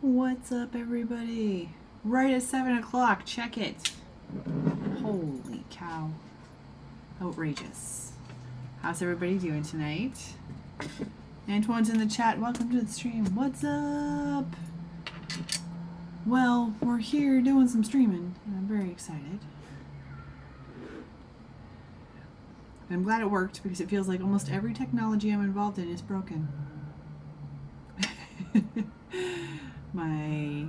What's up, everybody? Right at 7 o'clock. Check it. Holy cow. Outrageous. How's everybody doing tonight? Antoine's in the chat. Welcome to the stream. What's up? Well, we're here doing some streaming, and I'm very excited. I'm glad it worked because it feels like almost every technology I'm involved in is broken. My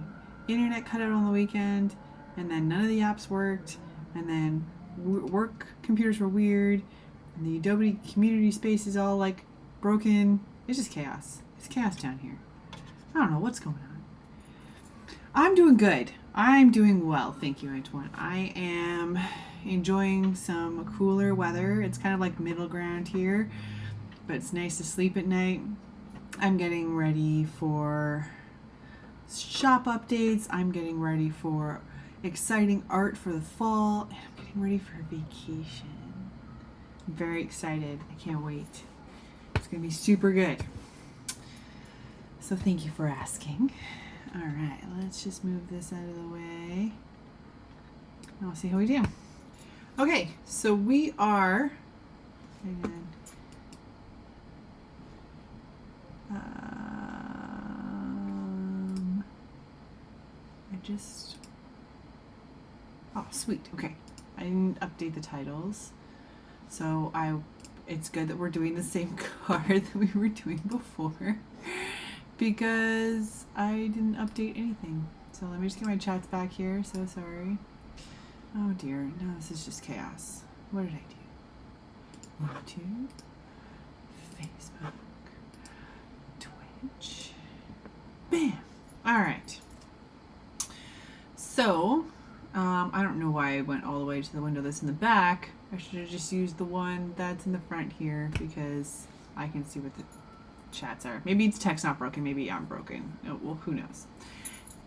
internet cut out on the weekend, and then none of the apps worked, and then work computers were weird, and the Adobe community space is all like broken. It's just chaos. It's chaos down here. I don't know what's going on. I'm doing good. I'm doing well, thank you, Antoine. I am enjoying some cooler weather. It's kind of like middle ground here, but it's nice to sleep at night. I'm getting ready for shop updates. I'm getting ready for exciting art for the fall, and I'm getting ready for a vacation. I'm very excited. I can't wait. It's gonna be super good. So thank you for asking. All right, let's just move this out of the way. I'll see how we do. Okay, so we are. Hang on. Oh, sweet. Okay. I didn't update the titles. So it's good that we're doing the same card that we were doing before because I didn't update anything. So let me just get my chats back here. So sorry. Oh dear. No, this is just chaos. What did I do? YouTube, Facebook, Twitch. Bam. All right. So, I don't know why I went all the way to the window that's in the back. I should have just used the one that's in the front here because I can see what the chats are. Maybe it's text not broken. Maybe I'm broken. Oh, well, who knows?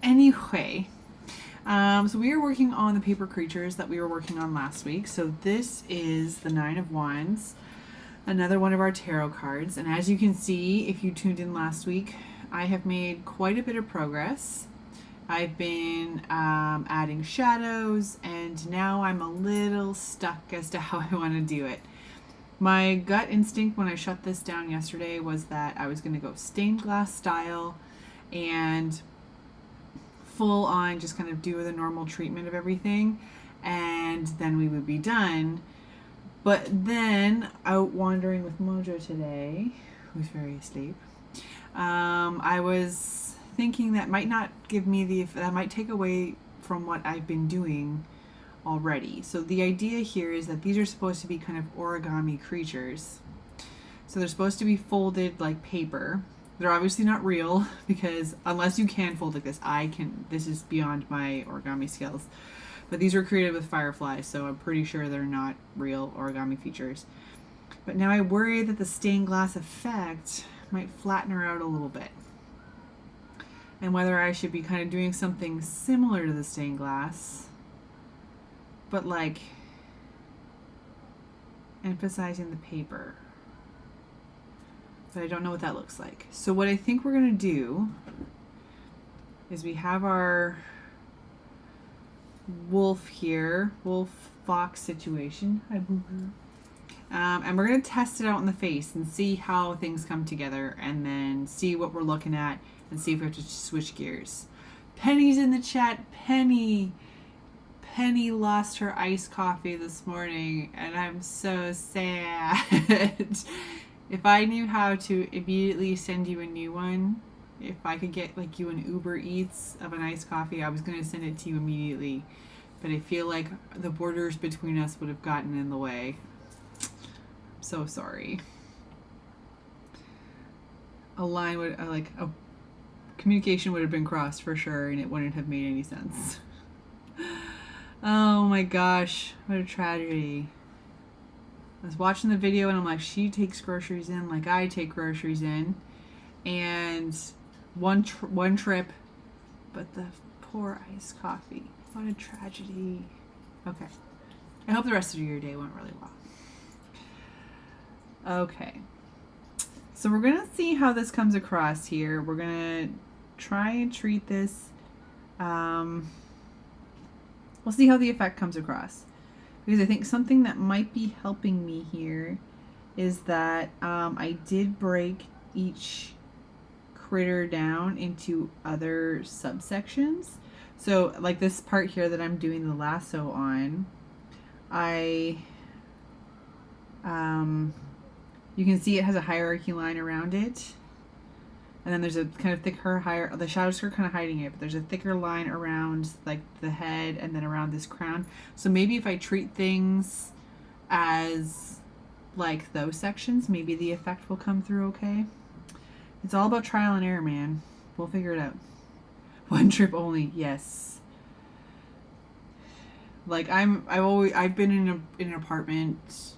Anyway, so we are working on the paper creatures that we were working on last week. So this is the Nine of Wands, another one of our tarot cards. And as you can see, if you tuned in last week, I have made quite a bit of progress. I've been adding shadows, and now I'm a little stuck as to how I want to do it. My gut instinct when I shut this down yesterday was that I was going to go stained glass style and full on just kind of do the normal treatment of everything, and then we would be done. But then, out wandering with Mojo today, who's very asleep, I was thinking that might not give me that might take away from what I've been doing already. So the idea here is that these are supposed to be kind of origami creatures. So they're supposed to be folded like paper. They're obviously not real because unless you can fold like this, this is beyond my origami skills. But these were created with fireflies, so I'm pretty sure they're not real origami features. But now I worry that the stained glass effect might flatten her out a little bit. And whether I should be kind of doing something similar to the stained glass, but like emphasizing the paper. But I don't know what that looks like. So what I think we're going to do is we have our wolf here, wolf-fox situation. And we're going to test it out in the face and see how things come together, and then see what we're looking at and see if we have to switch gears. Penny's in the chat. Penny lost her iced coffee this morning, and I'm so sad. If I knew how to immediately send you a new one, if I could get like you an Uber Eats of an iced coffee, I was going to send it to you immediately. But I feel like the borders between us would have gotten in the way. I'm so sorry. Communication would have been crossed for sure, and it wouldn't have made any sense. Oh my gosh, what a tragedy. I was watching the video and I'm like, she takes groceries in like I take groceries in, and one trip, but the poor iced coffee. What a tragedy. Okay. I hope the rest of your day went really well. Okay. So we're going to see how this comes across here. We're going to try and treat this. We'll see how the effect comes across. Because I think something that might be helping me here is that I did break each critter down into other subsections. So like this part here that I'm doing the lasso on, you can see it has a hierarchy line around it. And then there's a kind of thicker, the shadows are kind of hiding it, but there's a thicker line around like the head and then around this crown. So maybe if I treat things as like those sections, maybe the effect will come through okay. It's all about trial and error, man. We'll figure it out. One trip only, yes. Like I've been in an apartment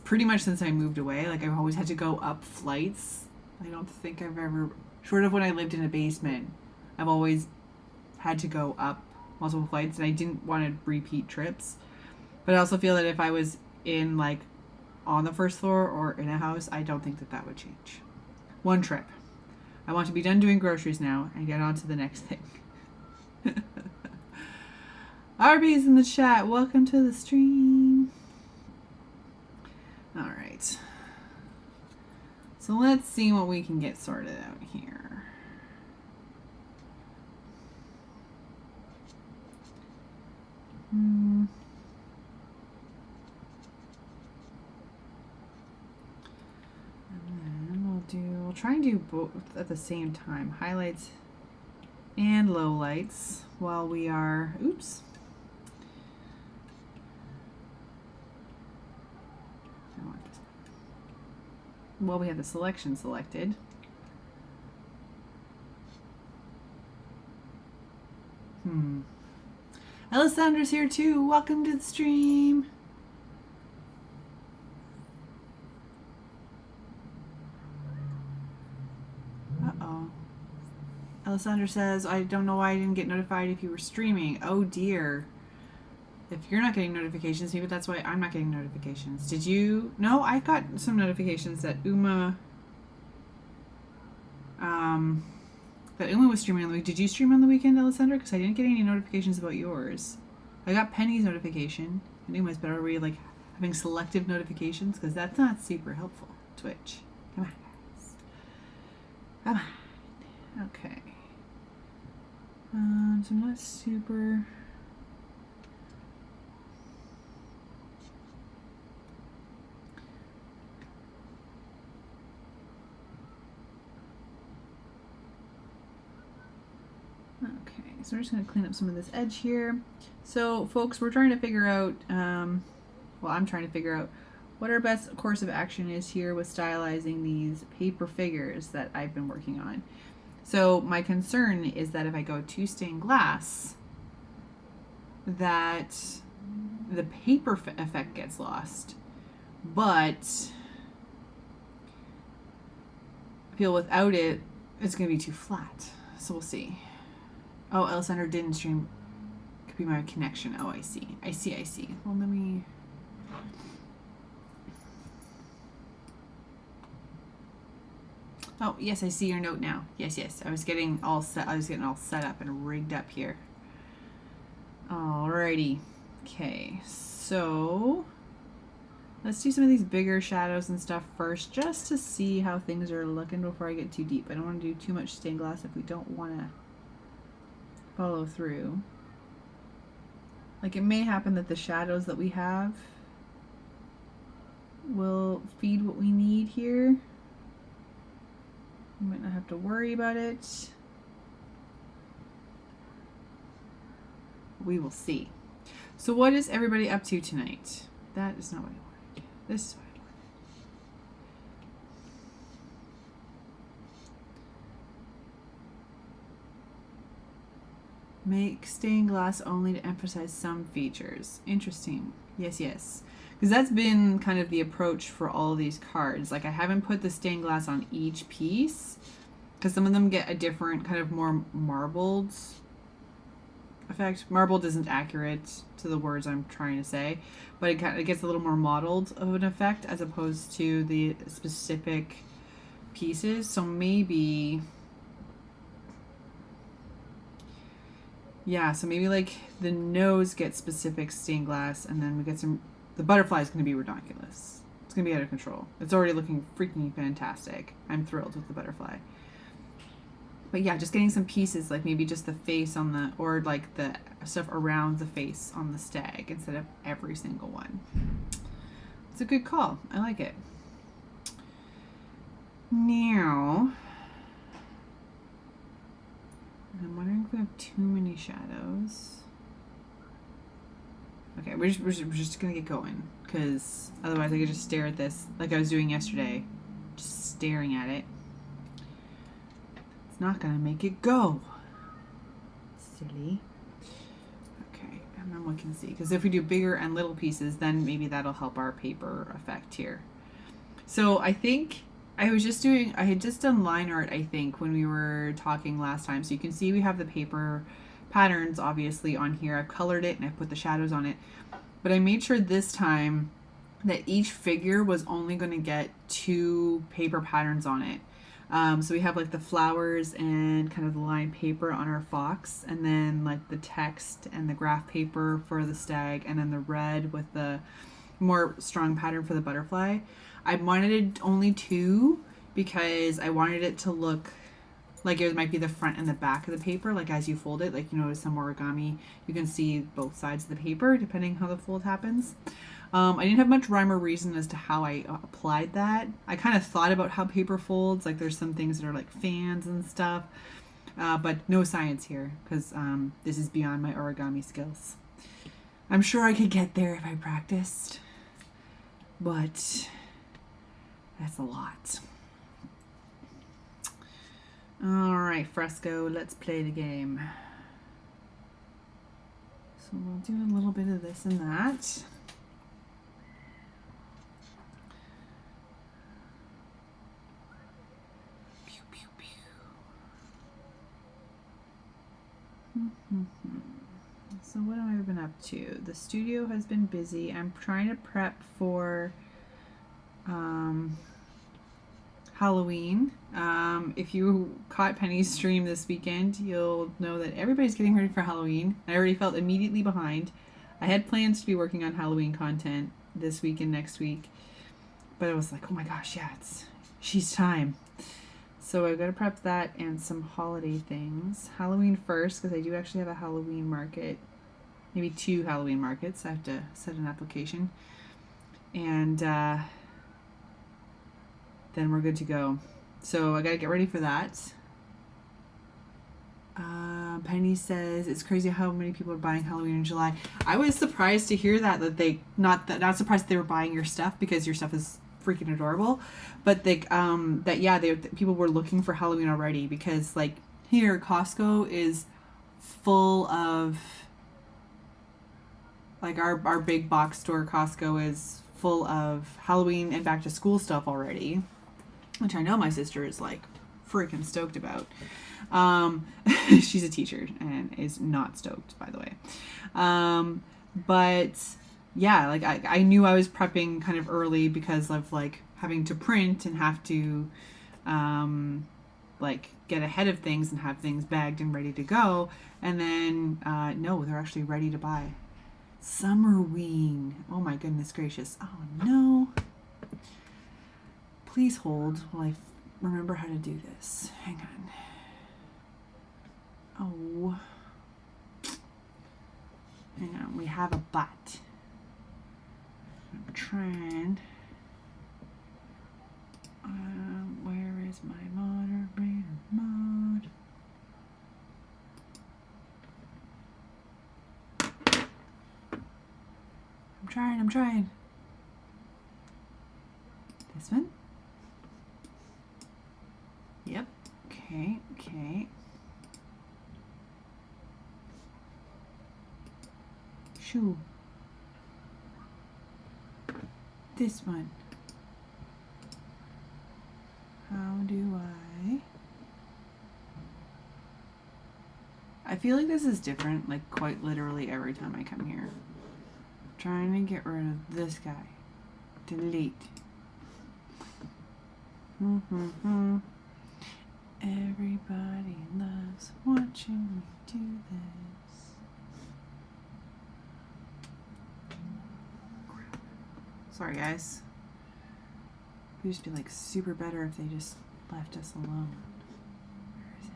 pretty much since I moved away. Like I've always had to go up flights. I don't think I've ever, short of when I lived in a basement, I've always had to go up multiple flights, and I didn't want to repeat trips. But I also feel that if I was in like on the first floor or in a house, I don't think that that would change. One trip. I want to be done doing groceries now and get on to the next thing. Arby's in the chat. Welcome to the stream. All right. So let's see what we can get sorted out here. And then we'll try and do both at the same time. Highlights and lowlights while we are, oops. Well, we have the selection selected. Alessandra's here too. Welcome to the stream. Uh-oh. Alessandra says, I don't know why I didn't get notified if you were streaming. Oh dear. If you're not getting notifications, maybe that's why I'm not getting notifications. Did you? No, I got some notifications that Uma was streaming on the weekend. Did you stream on the weekend, Alessandra? Because I didn't get any notifications about yours. I got Penny's notification and Uma's, but are we like having selective notifications? Because that's not super helpful. Twitch. Come on, guys. Come on. Okay. So I'm not super... Okay, so we're just going to clean up some of this edge here. So, folks, we're trying to figure out, well, I'm trying to figure out what our best course of action is here with stylizing these paper figures that I've been working on. So, my concern is that if I go to stained glass, that the paper effect gets lost. But I feel without it, it's going to be too flat. So, we'll see. Oh, Alessandra didn't stream. Could be my connection. Oh, I see. I see. Well, let me... Oh, yes, I see your note now. Yes. I was getting all set up and rigged up here. Alrighty. Okay, so let's do some of these bigger shadows and stuff first, just to see how things are looking before I get too deep. I don't want to do too much stained glass if we don't want to follow through. Like, it may happen that the shadows that we have will feed what we need here. We might not have to worry about it. We will see. So what is everybody up to tonight? That is not what I wanted. This is what I wanted. Make stained glass only to emphasize some features. Interesting. Yes. Because that's been kind of the approach for all of these cards. Like, I haven't put the stained glass on each piece because some of them get a different kind of more marbled effect. Marbled isn't accurate to the words I'm trying to say, but it gets a little more mottled of an effect as opposed to the specific pieces. So maybe Yeah, so maybe like the nose gets specific stained glass, and then we get some. The butterfly is going to be ridiculous. It's going to be out of control. It's already looking freaking fantastic. I'm thrilled with the butterfly. But yeah, just getting some pieces, like maybe just the face on the, or like the stuff around the face on the stag instead of every single one. It's a good call. I like it. Now, I'm wondering if we have too many shadows. Okay, we're just gonna get going, because otherwise I could just stare at this like I was doing yesterday, just staring at it. It's not gonna make it go. Silly. Okay, and then we can see, because if we do bigger and little pieces, then maybe that'll help our paper effect here. So I think I had just done line art, I think, when we were talking last time. So you can see we have the paper patterns obviously on here. I've colored it and I put the shadows on it. But I made sure this time that each figure was only going to get 2 paper patterns on it. So we have like the flowers and kind of the lined paper on our fox, and then like the text and the graph paper for the stag, and then the red with the more strong pattern for the butterfly. I wanted only 2 because I wanted it to look like it might be the front and the back of the paper, like as you fold it, like you notice some origami, you can see both sides of the paper depending how the fold happens. I didn't have much rhyme or reason as to how I applied that. I kind of thought about how paper folds, like there's some things that are like fans and stuff, but no science here, because this is beyond my origami skills. I'm sure I could get there if I practiced, but that's a lot. All right, Fresco, let's play the game. So we'll do a little bit of this and that. Pew, pew, pew. So what have I been up to? The studio has been busy. I'm trying to prep for Halloween. If you caught Penny's stream this weekend, you'll know that everybody's getting ready for Halloween. I already felt immediately behind. I had plans to be working on Halloween content this week and next week, but I was like, oh my gosh, yeah, she's time. So I've got to prep that and some holiday things. Halloween first, because I do actually have a Halloween market, maybe 2 Halloween markets. I have to set an application, and then we're good to go. So I gotta get ready for that. Penny says it's crazy how many people are buying Halloween in July. I was surprised to hear that they not surprised that they were buying your stuff, because your stuff is freaking adorable, but people were looking for Halloween already, because like here Costco is full of, like our big box store Costco is full of Halloween and back to school stuff already, which I know my sister is like freaking stoked about. She's a teacher and is not stoked, by the way. But yeah, like I knew I was prepping kind of early because of like having to print and have to like get ahead of things and have things bagged and ready to go. And then no, they're actually ready to buy. Summerween. Oh my goodness gracious. Oh no. Please hold while I remember how to do this. Hang on. Oh. Hang on. We have a but. I'm trying. Where is my moderator mode? I'm trying. This one? Yep. Okay. Shoo. This one. How do I feel like this is different, like quite literally every time I come here. I'm trying to get rid of this guy. Delete. Everybody loves watching me do this. Sorry, guys. It would just be like super better if they just left us alone. Where is it?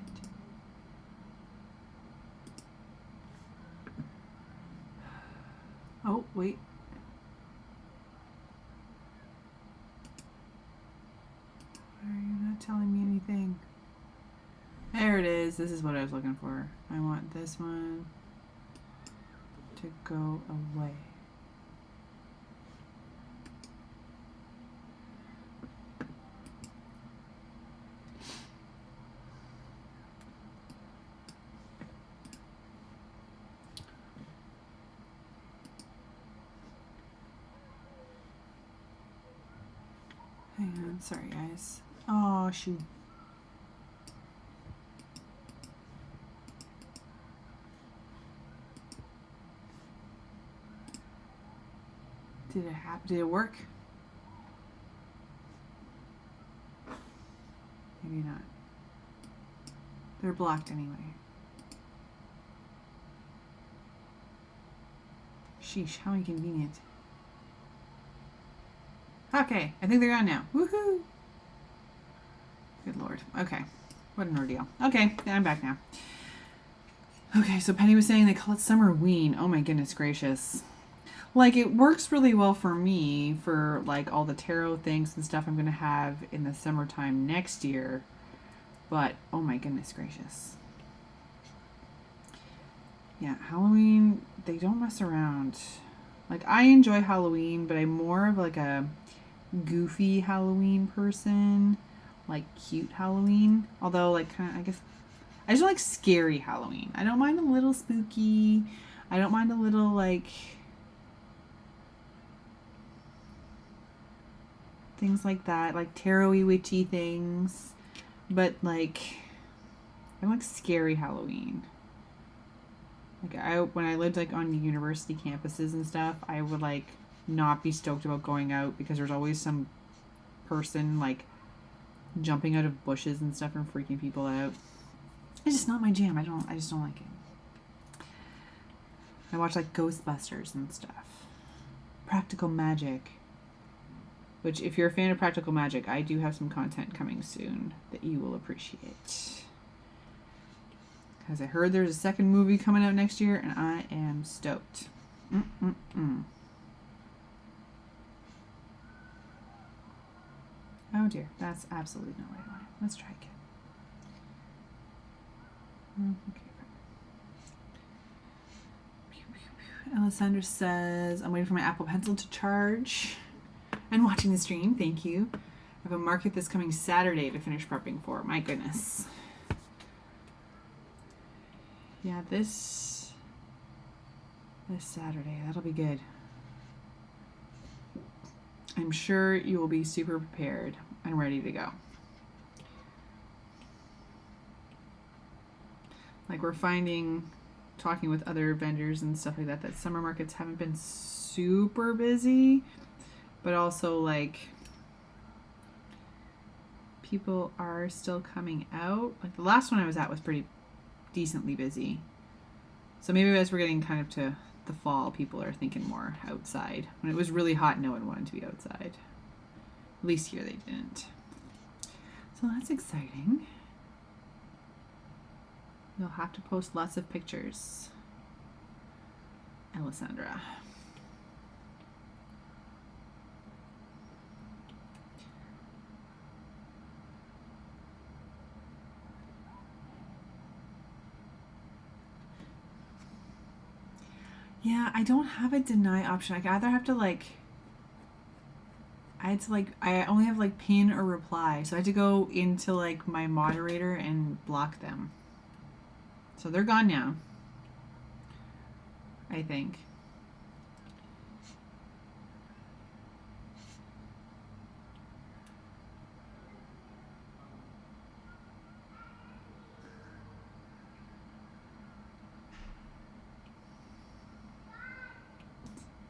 Oh, wait. Why are you not telling me anything? There it is. This is what I was looking for. I want this one to go away. Hang on, sorry guys. Oh shoot. Did it happen? Did it work? Maybe not. They're blocked anyway. Sheesh, how inconvenient. Okay, I think they're gone now. Woohoo! Good lord. Okay, what an ordeal. Okay, I'm back now. Okay, so Penny was saying they call it Summerween. Oh my goodness gracious. Like, it works really well for me for, like, all the tarot things and stuff I'm going to have in the summertime next year. But, oh my goodness gracious. Yeah, Halloween, they don't mess around. Like, I enjoy Halloween, but I'm more of, like, a goofy Halloween person. Like, cute Halloween. Although, like, kind of, I guess, I just don't like scary Halloween. I don't mind a little spooky. I don't mind a little, like, things like that, like tarot-y, witchy things. But like, I like scary Halloween. Like when I lived like on university campuses and stuff, I would like not be stoked about going out because there's always some person like jumping out of bushes and stuff and freaking people out. It's just not my jam. I just don't like it. I watch like Ghostbusters and stuff. Practical Magic. Which, if you're a fan of Practical Magic, I do have some content coming soon that you will appreciate. Because I heard there's a second movie coming out next year, and I am stoked. Oh dear, that's absolutely not what I wanted. Let's try again. Okay. Alessandra says, I'm waiting for my Apple Pencil to charge. And watching the stream, thank you. I have a market this coming Saturday to finish prepping for. My goodness. Yeah, this Saturday, that'll be good. I'm sure you will be super prepared and ready to go. Like we're finding, talking with other vendors and stuff like that, that summer markets haven't been super busy. But also, like, people are still coming out. Like, the last one I was at was pretty decently busy. So maybe as we're getting kind of to the fall, people are thinking more outside. When it was really hot, no one wanted to be outside. At least here they didn't. So that's exciting. You'll have to post lots of pictures, Alessandra. Yeah, I don't have a deny option. I either have to like, I only have like pin or reply. So I had to go into like my moderator and block them. So they're gone now, I think.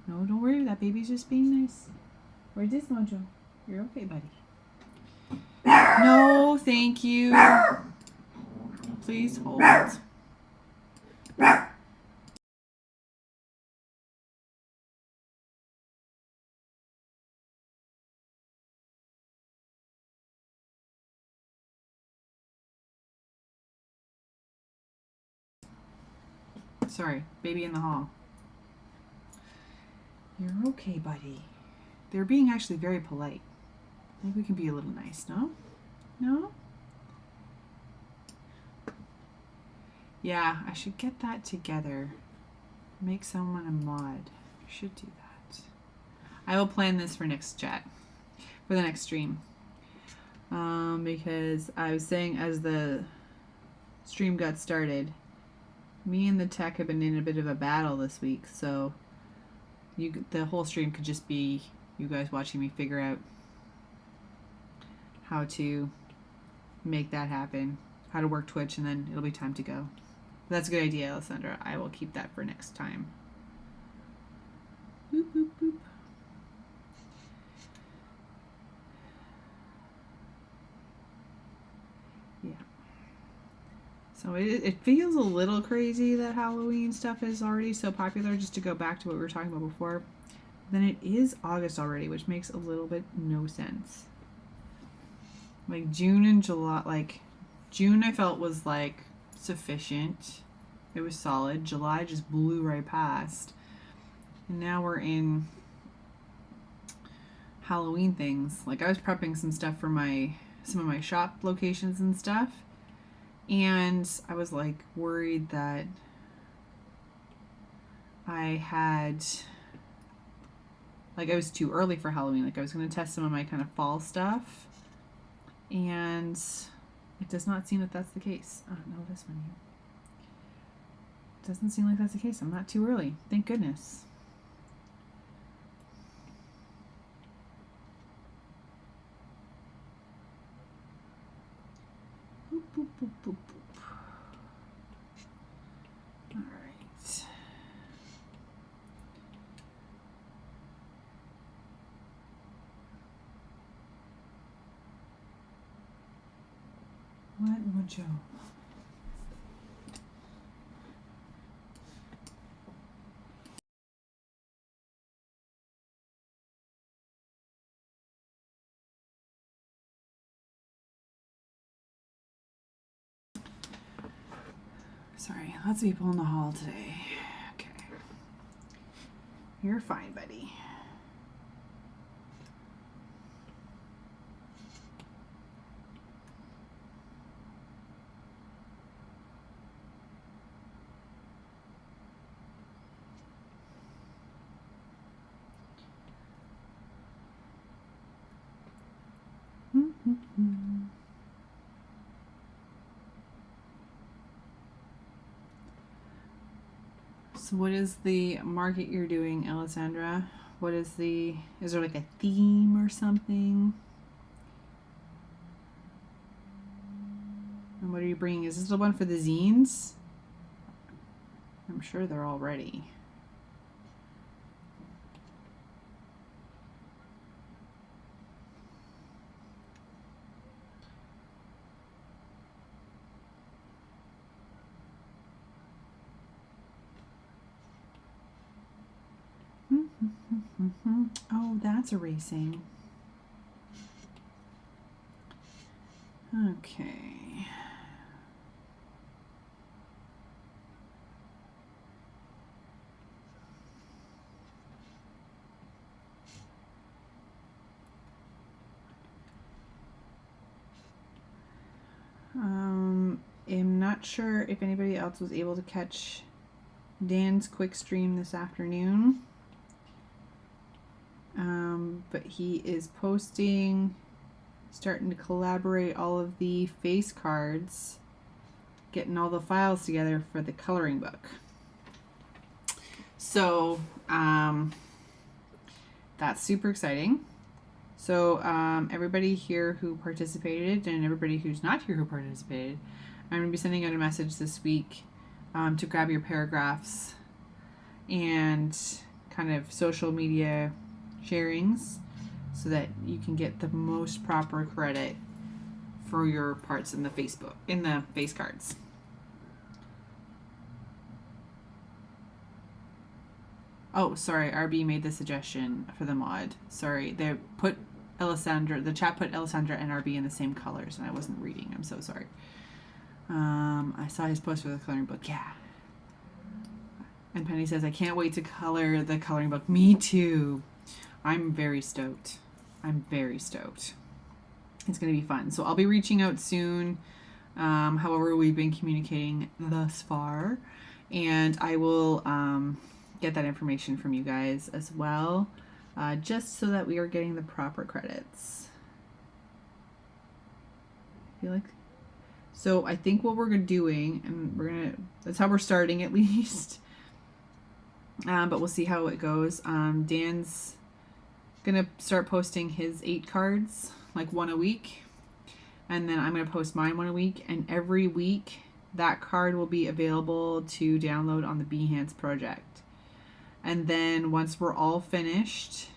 No, don't worry. That baby's just being nice. Where's this, Mojo? You're okay, buddy. No, thank you. Please hold. Sorry, baby in the hall. You're okay, buddy. They're being actually very polite. Maybe we can be a little nice, no? No? Yeah, I should get that together. Make someone a mod. I should do that. I will plan this for next chat. For the next stream. Because I was saying as the stream got started, me and the tech have been in a bit of a battle this week, so the whole stream could just be you guys watching me figure out how to make that happen, how to work Twitch, and then it'll be time to go. That's a good idea, Alessandra. I will keep that for next time. Boop, boop, boop. Yeah. So it feels a little crazy that Halloween stuff is already so popular, just to go back to what we were talking about before. Then it is August already, which makes a little bit no sense. Like June and July, like June I felt was like sufficient. It was solid. July just blew right past. And now we're in Halloween things. Like I was prepping some stuff for some of my shop locations and stuff. And I was like worried that I was too early for Halloween. Like I was going to test some of my kind of fall stuff. And it does not seem that that's the case. Oh, no, this one here. It doesn't seem like that's the case. I'm not too early. Thank goodness. Boop, boop, boop, boop, boop. All right. What would you? Sorry, lots of people in the hall today. Okay. You're fine, buddy. So what is the market you're doing, Alessandra? What is is there like a theme or something? And what are you bringing? Is this the one for the zines? I'm sure they're all ready. Oh, that's erasing. Okay. I'm not sure if anybody else was able to catch Dan's quick stream this afternoon. But he is posting, starting to collaborate all of the face cards, getting all the files together for the coloring book. So that's super exciting. So everybody here who participated and everybody who's not here who participated, I'm going to be sending out a message this week to grab your paragraphs and kind of social media sharings so that you can get the most proper credit for your parts in the face cards. Oh, sorry, RB made the suggestion for the mod. Sorry, the chat put Alessandra and RB in the same colors and I wasn't reading. I'm so sorry. I saw his post for the coloring book. Yeah. And Penny says, I can't wait to color the coloring book. Me too. I'm very stoked. I'm very stoked. It's going to be fun. So I'll be reaching out soon. However, we've been communicating thus far. And I will get that information from you guys as well. Just so that we are getting the proper credits. I feel like... So I think what we're doing, and that's how we're starting at least. But we'll see how it goes. Dan's gonna start posting his 8 cards, like 1 a week. And then I'm gonna post mine 1 a week. And every week that card will be available to download on the Behance project. And then once we're all finished,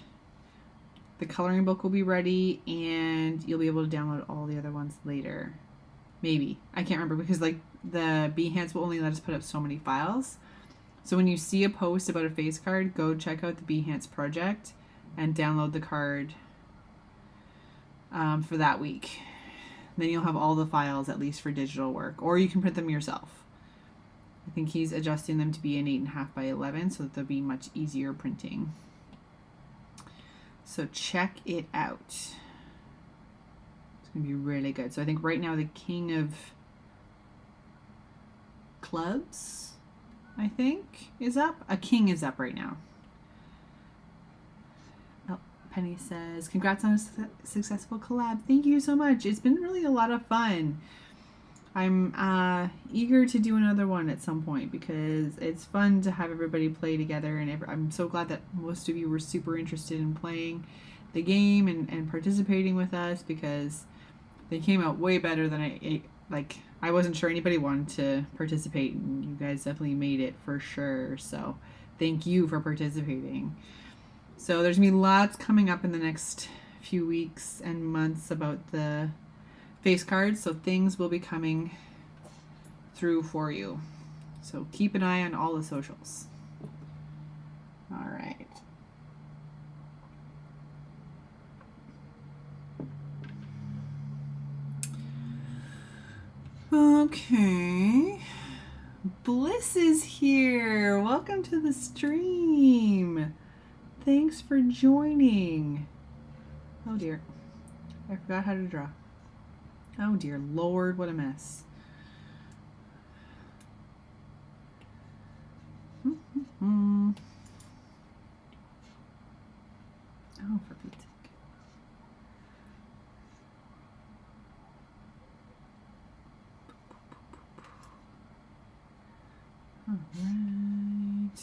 the coloring book will be ready and you'll be able to download all the other ones later. Maybe. I can't remember because like the Behance will only let us put up so many files. So when you see a post about a face card, go check out the Behance project and download the card for that week. Then you'll have all the files at least for digital work, or you can print them yourself. I think he's adjusting them to be an 8.5 by 11 so that they'll be much easier printing. So check it out. Gonna be really good. So I think right now the King of Clubs, I think, is up. A king is up right now. Oh, Penny says, congrats on a successful collab. Thank you so much. It's been really a lot of fun. I'm eager to do another one at some point because it's fun to have everybody play together, and I'm so glad that most of you were super interested in playing the game and participating with us, because they came out way better than I wasn't sure anybody wanted to participate, and you guys definitely made it for sure. So thank you for participating. So there's gonna be lots coming up in the next few weeks and months about the face cards. So things will be coming through for you. So keep an eye on all the socials. All right. Okay, Bliss is here. Welcome to the stream. Thanks for joining. Oh dear, I forgot how to draw. Oh dear Lord, what a mess. Oh, for Pete's sake. All right.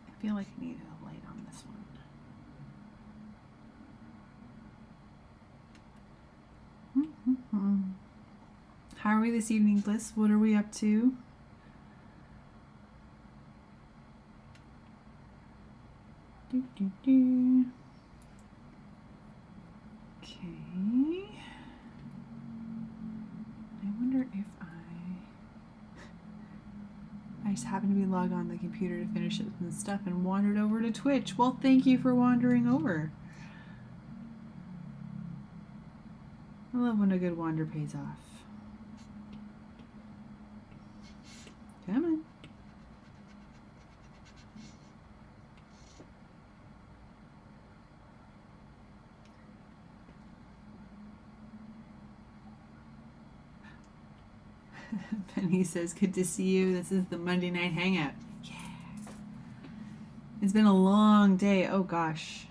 I feel like I need a light on this one. How are we this evening, Bliss? What are we up to? Okay. I wonder if I just happened to be logged on the computer to finish it and stuff and wandered over to Twitch. Well, thank you for wandering over. I love when a good wander pays off. Come on. Penny says, good to see you. This is the Monday night hangout. Yeah. It's been a long day. Oh gosh.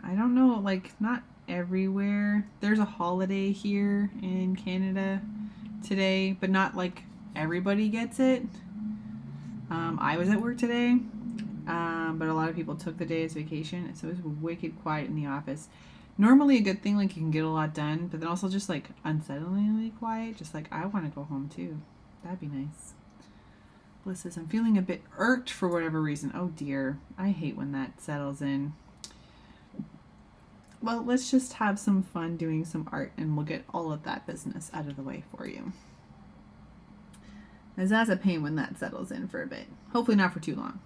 I don't know, like not everywhere. There's a holiday here in Canada today, but not like everybody gets it. I was at work today, but a lot of people took the day as vacation, so it was wicked quiet in the office. Normally a good thing, like you can get a lot done, but then also just like unsettlingly quiet, just like I want to go home too. That'd be nice. Bliss says, I'm feeling a bit irked for whatever reason. Oh dear, I hate when that settles in. Well, let's just have some fun doing some art and we'll get all of that business out of the way for you. As that's a pain when that settles in for a bit. Hopefully not for too long.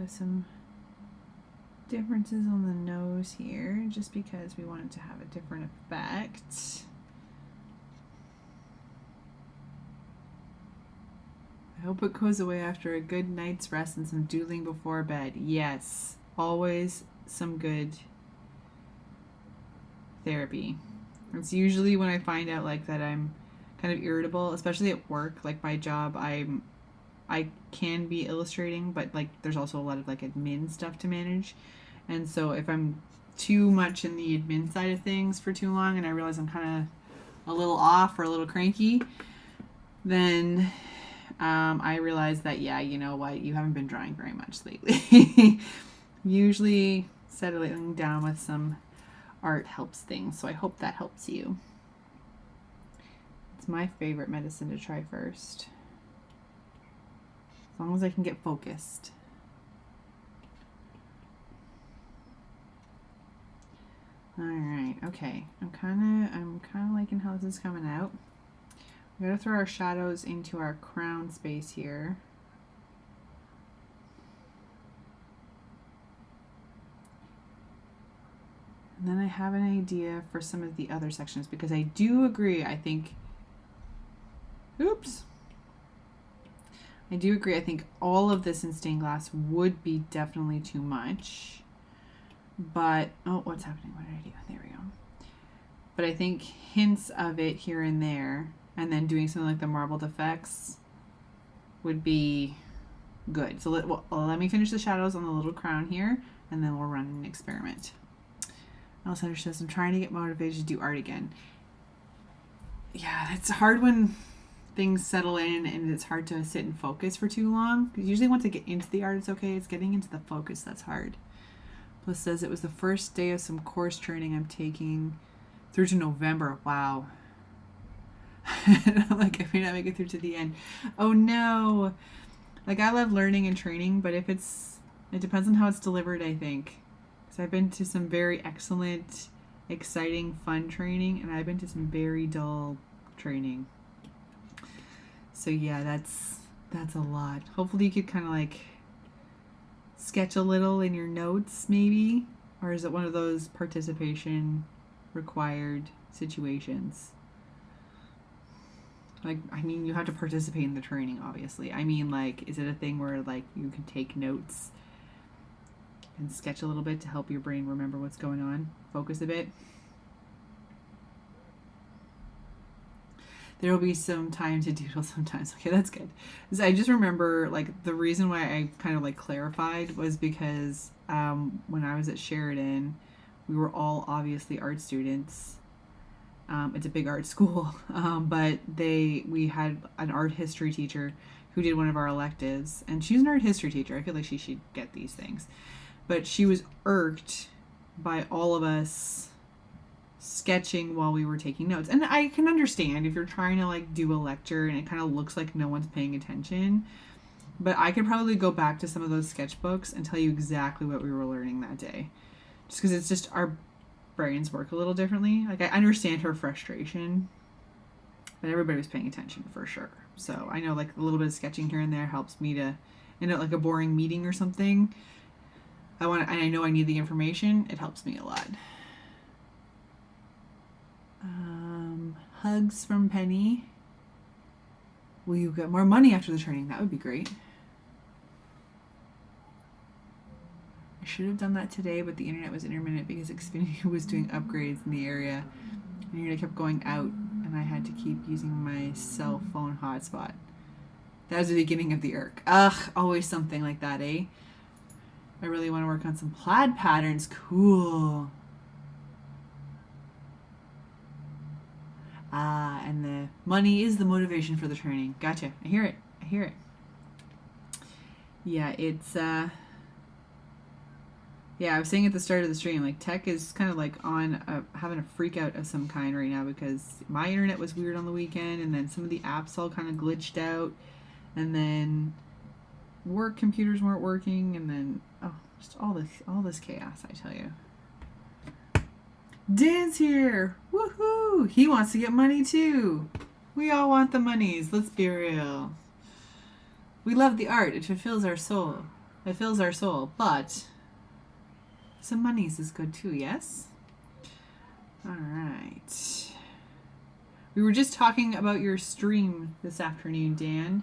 with some differences on the nose here, just because we want it to have a different effect. I hope it goes away after a good night's rest and some doodling before bed. Yes, always some good therapy. It's usually when I find out like that I'm kind of irritable, especially at work. Like my job, I can be illustrating, but like there's also a lot of like admin stuff to manage. And so if I'm too much in the admin side of things for too long and I realize I'm kind of a little off or a little cranky, then I realize that, yeah, you know what, you haven't been drawing very much lately. Usually settling down with some art helps things, so I hope that helps you. It's my favorite medicine to try first, as long as I can get focused. All right, okay. I'm kind of liking how this is coming out. We gotta throw our shadows into our crown space here. And then I have an idea for some of the other sections, because I do agree, I think, I do agree, I think all of this in stained glass would be definitely too much. But, oh, what's happening? What did I do? There we go. But I think hints of it here and there, and then doing something like the marbled effects would be good. So let me finish the shadows on the little crown here, and then we'll run an experiment. Alessandra says, I'm trying to get motivated to do art again. Yeah, it's hard when things settle in and it's hard to sit and focus for too long. Because usually once I get into the art, it's okay. It's getting into the focus that's hard. Plus says it was the first day of some course training I'm taking through to November. Wow. Like, I may not make it through to the end. Oh no. Like, I love learning and training, but it depends on how it's delivered, I think. Because I've been to some very excellent, exciting, fun training, and I've been to some very dull training. So yeah, that's a lot. Hopefully you could kind of like sketch a little in your notes maybe, or is it one of those participation required situations? Like, I mean, you have to participate in the training, obviously. I mean, like, is it a thing where like you can take notes and sketch a little bit to help your brain remember what's going on, focus a bit? There will be some time to doodle sometimes. Okay, that's good. So I just remember, like, the reason why I kind of like clarified was because when I was at Sheridan, we were all obviously art students. It's a big art school, but we had an art history teacher who did one of our electives, and she's an art history teacher. I feel like she should get these things, but she was irked by all of us sketching while we were taking notes. And I can understand if you're trying to like do a lecture and it kind of looks like no one's paying attention, but I could probably go back to some of those sketchbooks and tell you exactly what we were learning that day, just because it's just our brains work a little differently. Like, I understand her frustration, but everybody was paying attention for sure. So I know like a little bit of sketching here and there helps me to, like a boring meeting or something, and I know I need the information, it helps me a lot. Hugs from Penny. Will you get more money after the training? That would be great. I should have done that today, but the internet was intermittent because Xfinity was doing upgrades in the area. And the internet kept going out, and I had to keep using my cell phone hotspot. That was the beginning of the irk. Ugh, always something like that, eh? I really want to work on some plaid patterns. Cool. And the money is the motivation for the training. Gotcha. I hear it. Yeah, it's, yeah, I was saying at the start of the stream, like, tech is kind of like on having a freak out of some kind right now, because my internet was weird on the weekend, and then some of the apps all kind of glitched out, and then work computers weren't working, and then, oh, just all this chaos, I tell you. Dan's here! Woohoo! He wants to get money too! We all want the monies, let's be real. We love the art, it fulfills our soul. It fills our soul, but some monies is good too, yes? All right. We were just talking about your stream this afternoon, Dan,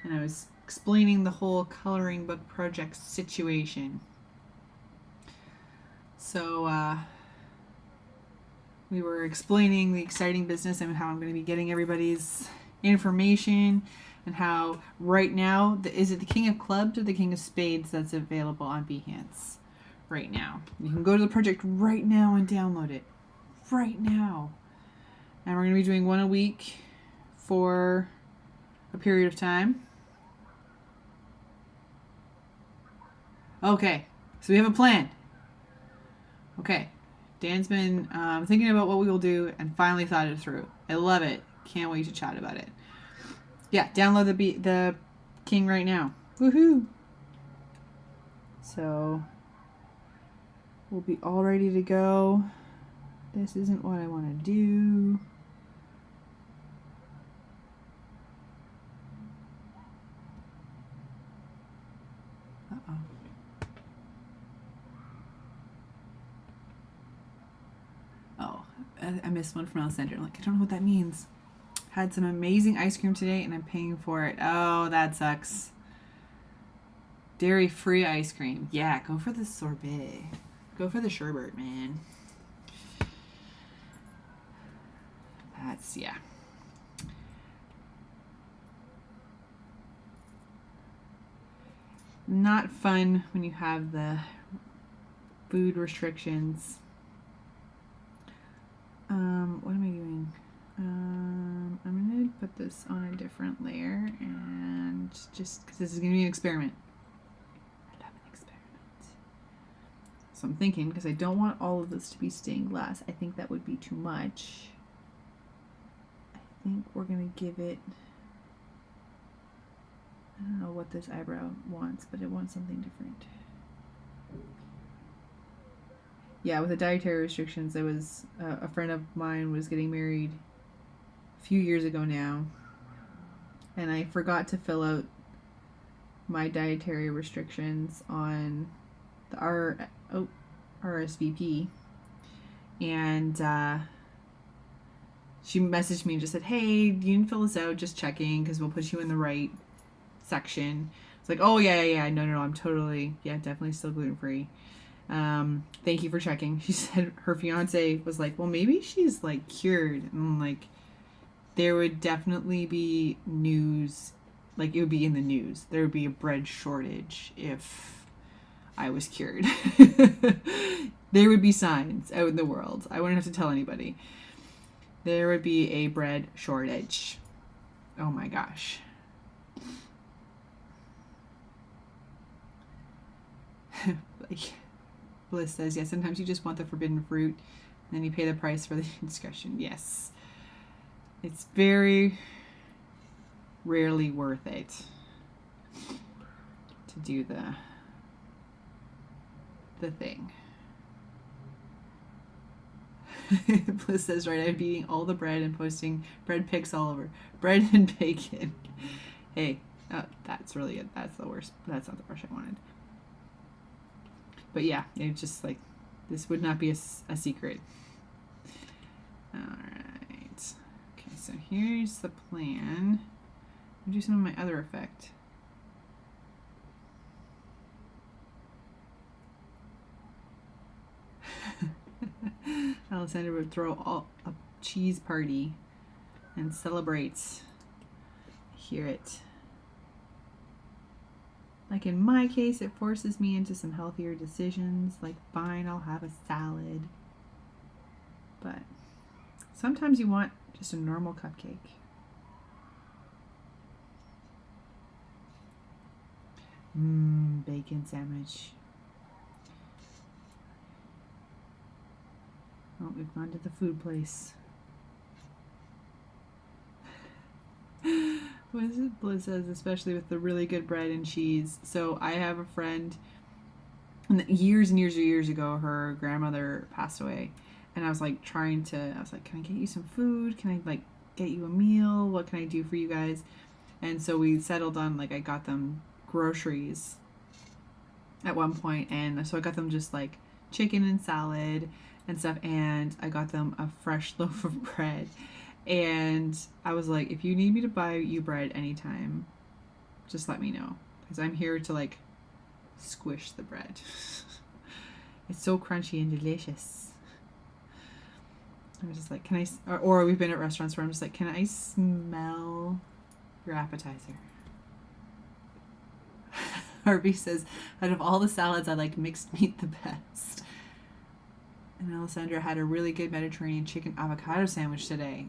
and I was explaining the whole coloring book project situation. So, we were explaining the exciting business and how I'm going to be getting everybody's information, and how right now, is it the King of Clubs or the King of Spades that's available on Behance right now? You can go to the project right now and download it. Right now. And we're going to be doing one a week for a period of time. Okay, so we have a plan. Okay, Dan's been thinking about what we will do and finally thought it through. I love it. Can't wait to chat about it. Yeah, download the King right now. Woohoo! So we'll be all ready to go. This isn't what I want to do. Uh-oh. Oh, I missed one from Alessandra. Like, I don't know what that means. Had some amazing ice cream today and I'm paying for it. Oh, that sucks. Dairy-free ice cream. Yeah, go for the sorbet. Go for the sherbet, man. That's, yeah. Not fun when you have the food restrictions. What am I doing? I'm going to put this on a different layer and just because this is going to be an experiment. I love an experiment. So I'm thinking, because I don't want all of this to be stained glass, I think that would be too much. I think we're going to give it, I don't know what this eyebrow wants, but it wants something different. Yeah, with the dietary restrictions, I was a friend of mine was getting married a few years ago now, and I forgot to fill out my dietary restrictions on the RSVP, and she messaged me and just said, "Hey, you didn't fill this out, just checking because we'll put you in the right section." It's like, "Oh yeah, no, I'm totally, yeah, definitely still gluten free. Thank you for checking." She said her fiance was like, "Well, maybe she's like cured." And I'm like, there would definitely be news, like it would be in the news. There would be a bread shortage if I was cured. There would be signs out in the world. I wouldn't have to tell anybody. There would be a bread shortage. Oh my gosh. Like Bliss says, yeah, sometimes you just want the forbidden fruit and then you pay the price for the discretion. Yes. It's very rarely worth it to do the thing. Bliss says, right, I'd be eating all the bread and posting bread pics all over. Bread and bacon. Hey, that's really good. That's the worst. That's not the brush I wanted. But yeah, it's just like, this would not be a secret. Alright. Okay, so here's the plan. I'll do some of my other effect. Alessandra would throw a cheese party and celebrate. Hear it. Like in my case, it forces me into some healthier decisions. Like, fine, I'll have a salad. But sometimes you want just a normal cupcake. Bacon sandwich. Oh, we've gone to the food place. What is it? Bliss says, especially with the really good bread and cheese. So I have a friend, and years ago, her grandmother passed away. And I was like can I get you some food? Can I like get you a meal? What can I do for you guys? And so we settled on, like, I got them groceries at one point, and so I got them just like chicken and salad and stuff, and I got them a fresh loaf of bread. And I was like, if you need me to buy you bread anytime, just let me know, because I'm here to like squish the bread. It's so crunchy and delicious. I'm just like, can I, or we've been at restaurants where I'm just like, can I smell your appetizer? Harvey says, out of all the salads, I like mixed meat the best. And Alessandra had a really good Mediterranean chicken avocado sandwich today.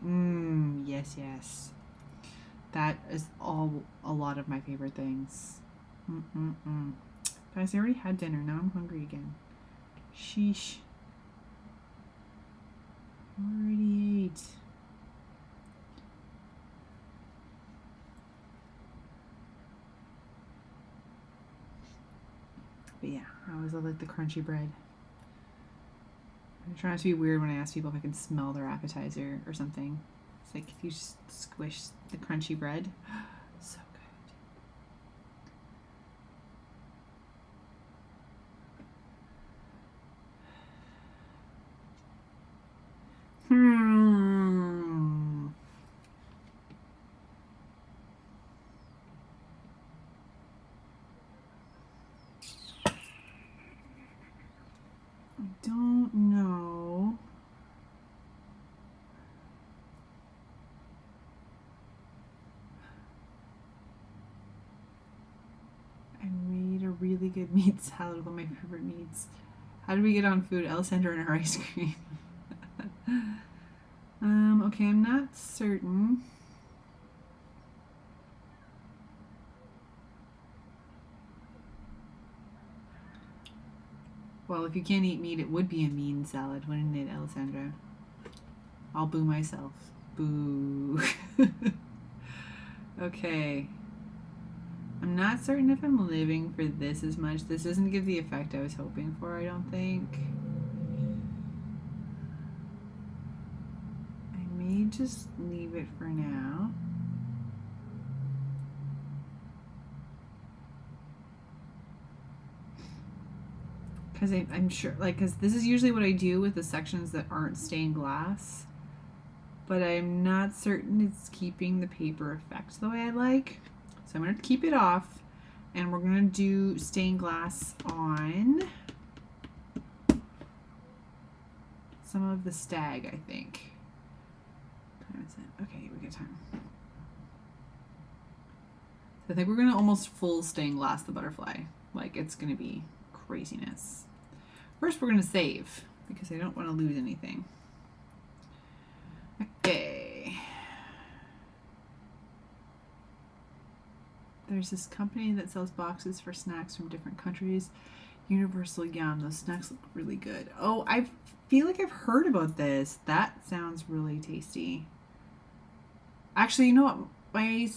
Yes, yes. That is all a lot of my favorite things. Guys, I already had dinner. Now I'm hungry again. Sheesh. Already ate. But yeah, I always like the crunchy bread. I'm trying not to be weird when I ask people if I can smell their appetizer or something. It's like if you just squish the crunchy bread. So good. I don't know. I made a really good meat salad with one of my favorite meats. How did we get on food? Alessandra and her ice cream. Okay, I'm not certain. Well, if you can't eat meat, it would be a mean salad, wouldn't it, Alessandra? I'll boo myself. Boo. Okay. I'm not certain if I'm living for this as much. This doesn't give the effect I was hoping for, I don't think. I may just leave it for now. Because I'm sure, like, because this is usually what I do with the sections that aren't stained glass. But I'm not certain it's keeping the paper effect the way I like. So I'm going to keep it off. And we're going to do stained glass on some of the stag, I think. Okay, we got time. So I think we're going to almost full stained glass the butterfly. Like, it's going to be craziness. First, we're going to save, because I don't want to lose anything. Okay. There's this company that sells boxes for snacks from different countries. Universal Yum. Those snacks look really good. Oh, I feel like I've heard about this. That sounds really tasty. Actually, you know what? My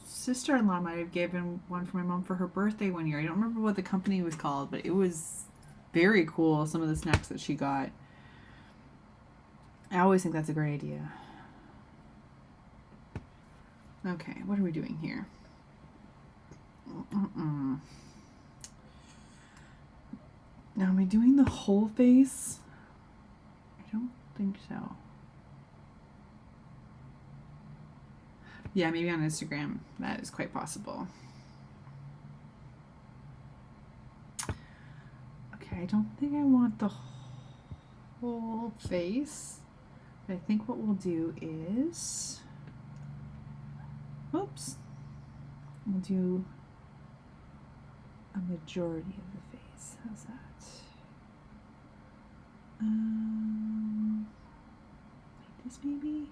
sister-in-law might have given one for my mom for her birthday one year. I don't remember what the company was called, but it was very cool, some of the snacks that she got. I always think that's a great idea. Okay, what are we doing here? Now, am I doing the whole face? I don't think so. Yeah, maybe on Instagram. That is quite possible. Okay, I don't think I want the whole face. But I think what we'll do is... Oops. We'll do a majority of the face. How's that? Like this maybe?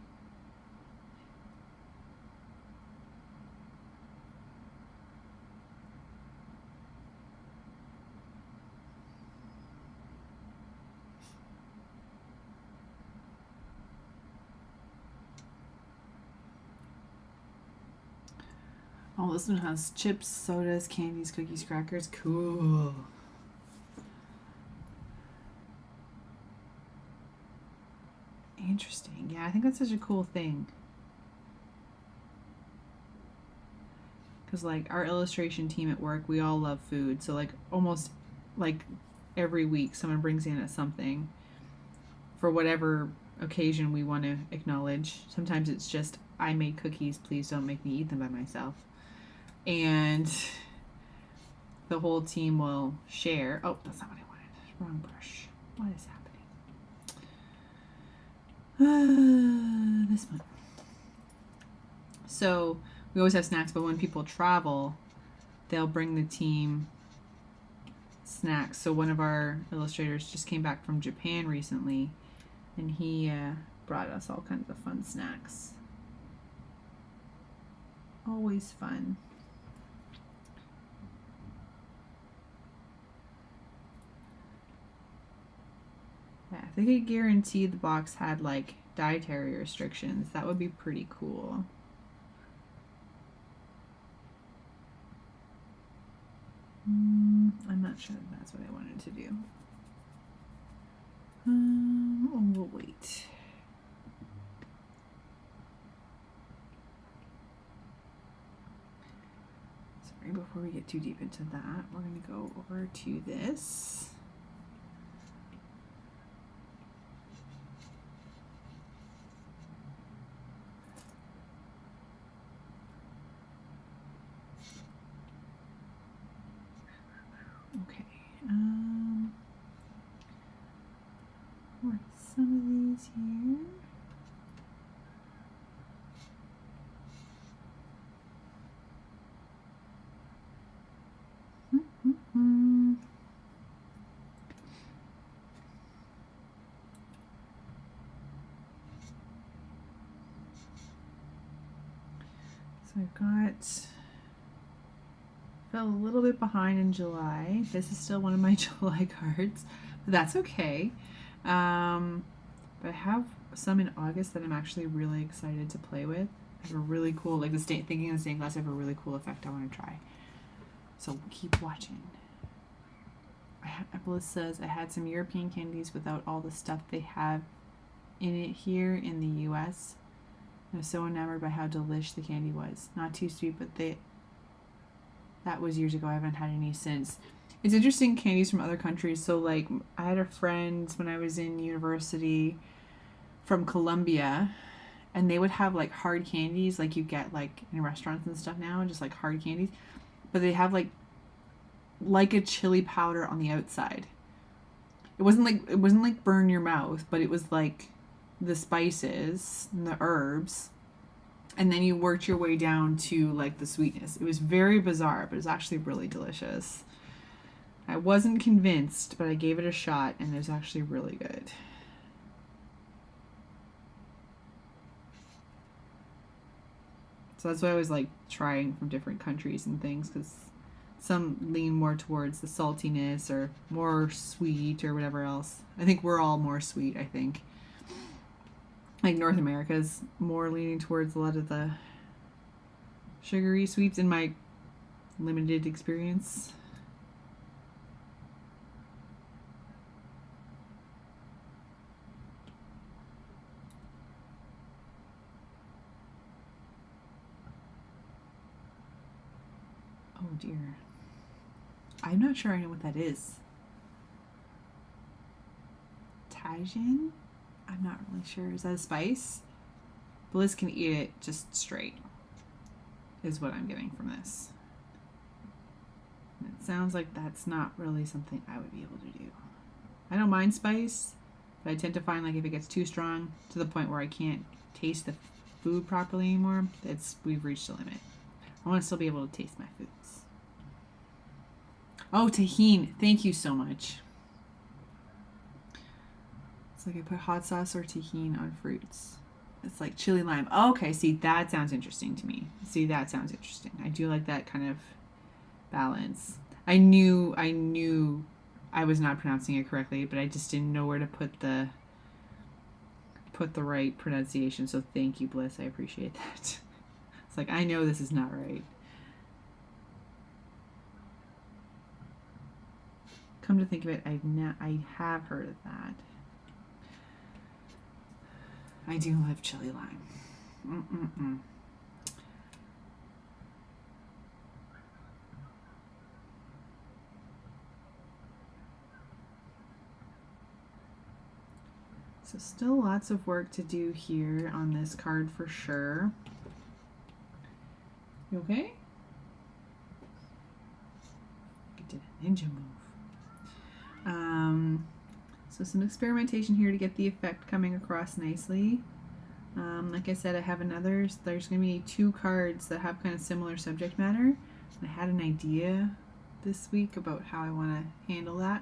Oh, this one has chips, sodas, candies, cookies, crackers. Cool. Interesting. Yeah, I think that's such a cool thing. Because, like, our illustration team at work, we all love food. So, like, almost like every week someone brings in something for whatever occasion we want to acknowledge. Sometimes it's just, I made cookies, please don't make me eat them by myself. And the whole team will share. Oh, that's not what I wanted. Wrong brush. What is happening? This one. So we always have snacks, but when people travel, they'll bring the team snacks. So one of our illustrators just came back from Japan recently, and he brought us all kinds of fun snacks. Always fun. Yeah, if they could guarantee the box had like dietary restrictions, that would be pretty cool. I'm not sure that's what I wanted to do. We'll wait. Sorry, before we get too deep into that, we're going to go over to this. Okay. Some of these here. So I've got, fell a little bit behind in July. This is still one of my July cards, but that's okay. But I have some in August that I'm actually really excited to play with. I have a really cool, like thinking of the stained glass, I have a really cool effect I want to try. So keep watching. Bliss says, I had some European candies without all the stuff they have in it here in the US. I was so enamored by how delish the candy was. Not too sweet, but that was years ago. I haven't had any since. It's interesting, candies from other countries. So like I had a friend when I was in university from Colombia, and they would have like hard candies like you get like in restaurants and stuff now, just like hard candies. But they have like a chili powder on the outside. It wasn't like burn your mouth, but it was like the spices and the herbs, and then you worked your way down to like the sweetness. It was very bizarre, but it was actually really delicious. I wasn't convinced, but I gave it a shot, and it was actually really good. So that's why I was like trying from different countries and things, because some lean more towards the saltiness or more sweet or whatever else. I think we're all more sweet, I think. Like North America's more leaning towards a lot of the sugary sweets in my limited experience. Oh dear. I'm not sure I know what that is. Tajin? I'm not really sure. Is that a spice? Bliss can eat it just straight, is what I'm getting from this. And it sounds like that's not really something I would be able to do. I don't mind spice, but I tend to find like if it gets too strong to the point where I can't taste the food properly anymore, we've reached a limit. I want to still be able to taste my foods. Oh, tahini. Thank you so much. It's like I put hot sauce or tahini on fruits. It's like chili lime. Oh, okay, see, that sounds interesting to me. That sounds interesting. I do like that kind of balance. I knew I was not pronouncing it correctly, but I just didn't know where to put the right pronunciation. So thank you, Bliss. I appreciate that. It's like, I know this is not right. Come to think of it, I have heard of that. I do love chili lime. So still lots of work to do here on this card for sure. You okay? You did a ninja move. So some experimentation here to get the effect coming across nicely. Like I said, I have there's going to be 2 cards that have kind of similar subject matter. And I had an idea this week about how I want to handle that.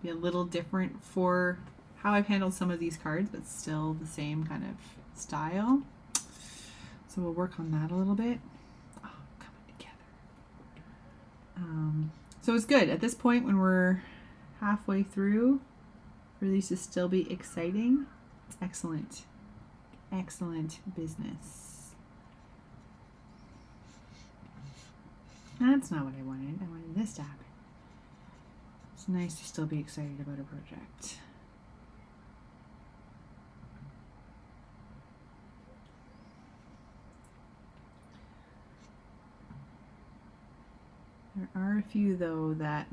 Be a little different for how I've handled some of these cards, but still the same kind of style. So we'll work on that a little bit. Oh, coming together. So it's good. At this point, when we're halfway through, for these to still be exciting, it's excellent. Excellent business. That's not what I wanted. I wanted this to happen. It's nice to still be excited about a project. There are a few, though, that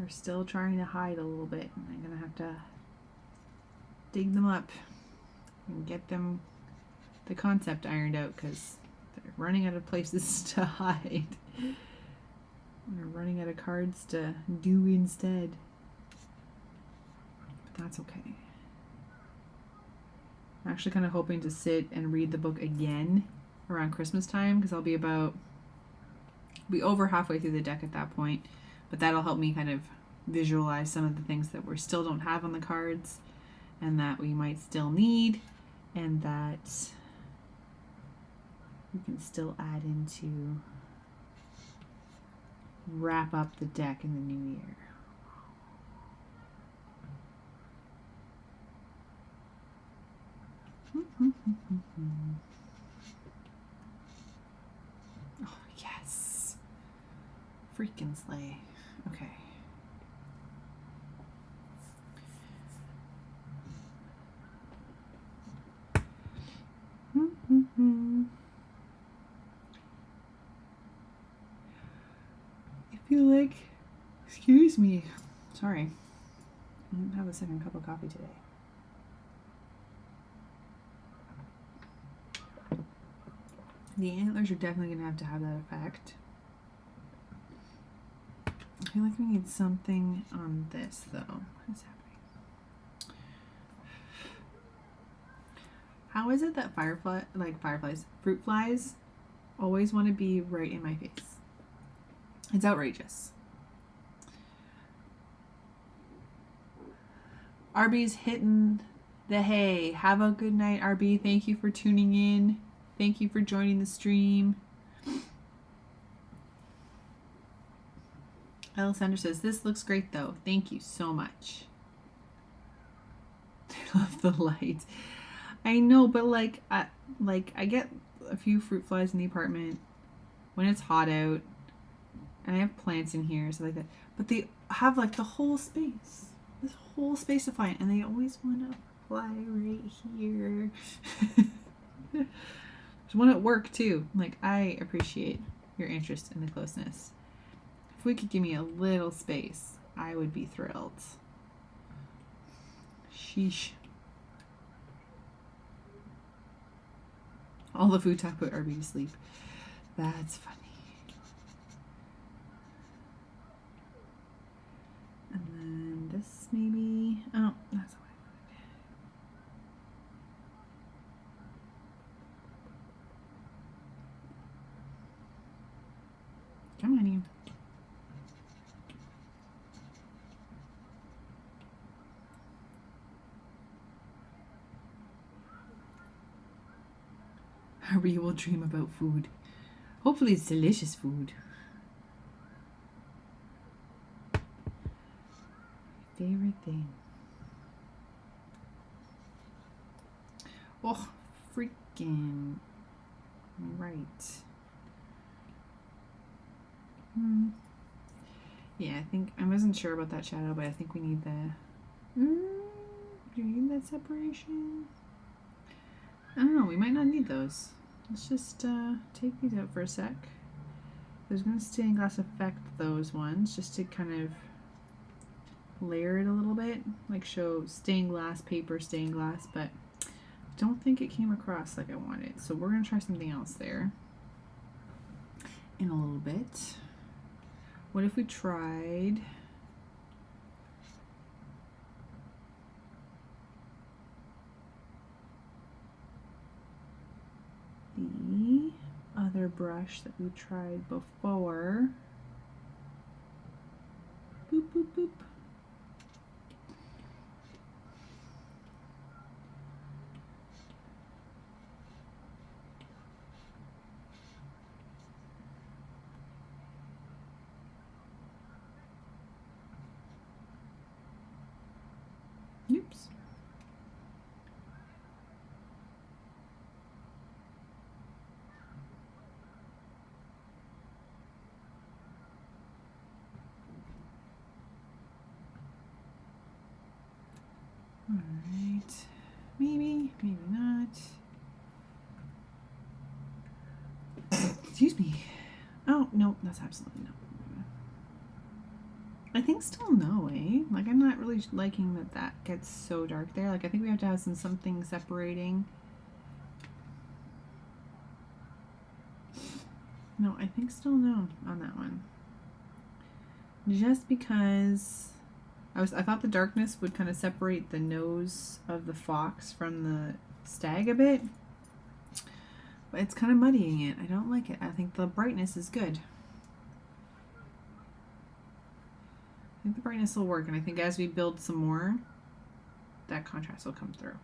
are still trying to hide a little bit. And I'm going to have to dig them up and get them the concept ironed out, because they're running out of places to hide. They're running out of cards to do instead. But that's okay. I'm actually kind of hoping to sit and read the book again around Christmas time, because I'll be over halfway through the deck at that point. But that'll help me kind of visualize some of the things that we still don't have on the cards and that we might still need, and that we can still add in to wrap up the deck in the new year. Oh, yes. Freaking slay. Okay. I feel like, excuse me, sorry, I didn't have a second cup of coffee today. The antlers are definitely going to have that effect. I feel like we need something on this, though. What is happening? How is it that fruit flies always want to be right in my face? It's outrageous. RB's hitting the hay. Have a good night, RB. Thank you for tuning in. Thank you for joining the stream. Alessandra says, this looks great though. Thank you so much. I love the light. I know, but I get a few fruit flies in the apartment when it's hot out, and I have plants in here, so like that. But they have like the whole space, this whole space to fly in, and they always want to fly right here. There's one at work too. Like, I appreciate your interest in the closeness. If we could give me a little space, I would be thrilled. Sheesh. All the food talk put RB to sleep. That's funny. And then this maybe. Oh, that's what I wanted. Come on, you. We will dream about food. Hopefully it's delicious food. Favorite thing. Oh, freaking right. Yeah, I think I wasn't sure about that shadow, but I think we need the. Do you need that separation? I don't know. We might not need those. Let's just take these out for a sec. There's going to stained glass affect those ones just to kind of layer it a little bit, like show stained glass, paper, stained glass, but I don't think it came across like I wanted. So we're gonna try something else there in a little bit. What if we tried the other brush that we tried before? Boop, boop, boop. Oops. All right. Maybe, maybe not. Excuse me. Oh, no, that's absolutely no. I think still no, eh? Like, I'm not really liking that that gets so dark there. Like, I think we have to have something separating. No, I think still no on that one. Just because I thought the darkness would kind of separate the nose of the fox from the stag a bit. But it's kind of muddying it. I don't like it. I think the brightness is good. I think the brightness will work, and I think as we build some more, that contrast will come through.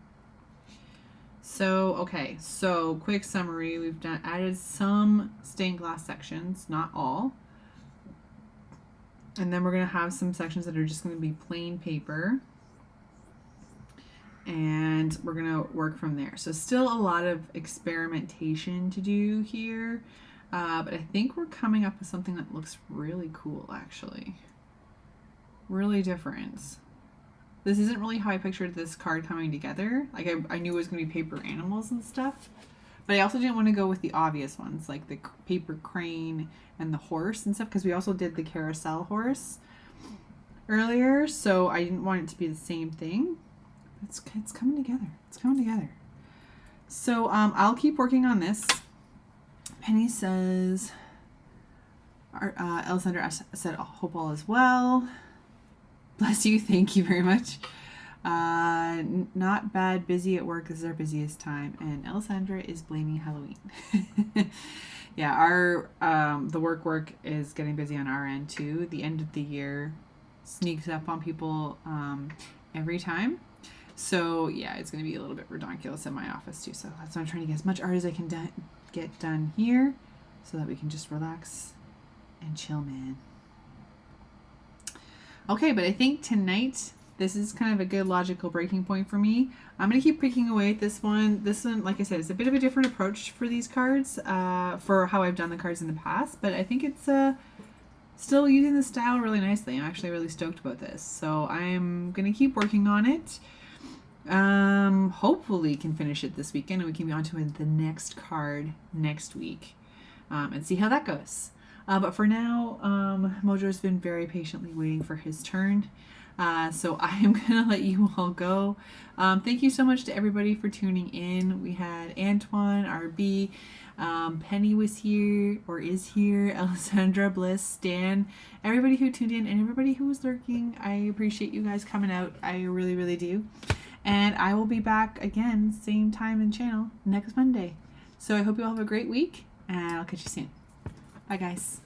So, okay, so quick summary. We've added some stained glass sections, not all. And then we're going to have some sections that are just going to be plain paper. And we're going to work from there. So still a lot of experimentation to do here. But I think we're coming up with something that looks really cool, actually. Really different. This isn't really how I pictured this card coming together. Like I knew it was going to be paper animals and stuff. But I also didn't want to go with the obvious ones, like the paper crane and the horse and stuff, because we also did the carousel horse earlier, so I didn't want it to be the same thing. It's coming together. It's coming together. So I'll keep working on this. Penny says, Alessandra said, hope all is well. Bless you. Thank you very much. Not bad, busy at work. This is our busiest time, and Alessandra is blaming Halloween. Yeah, our the work is getting busy on our end too. The end of the year sneaks up on people every time, so yeah, it's going to be a little bit ridiculous in my office too. So that's why I'm trying to get as much art as I can get done here, so that we can just relax and chill, man. Okay, but I think tonight, this is kind of a good logical breaking point for me. I'm going to keep picking away at this one. This one, like I said, it's a bit of a different approach for these cards, for how I've done the cards in the past, but I think it's still using the style really nicely. I'm actually really stoked about this. So I'm going to keep working on it. Hopefully can finish it this weekend, and we can be on to the next card next week, and see how that goes. But for now, Mojo's been very patiently waiting for his turn. So I am going to let you all go. Thank you so much to everybody for tuning in. We had Antoine, RB, Penny was here, or is here, Alessandra, Bliss, Stan, everybody who tuned in, and everybody who was lurking. I appreciate you guys coming out. I really, really do. And I will be back again, same time and channel, next Monday. So I hope you all have a great week, and I'll catch you soon. Bye, guys.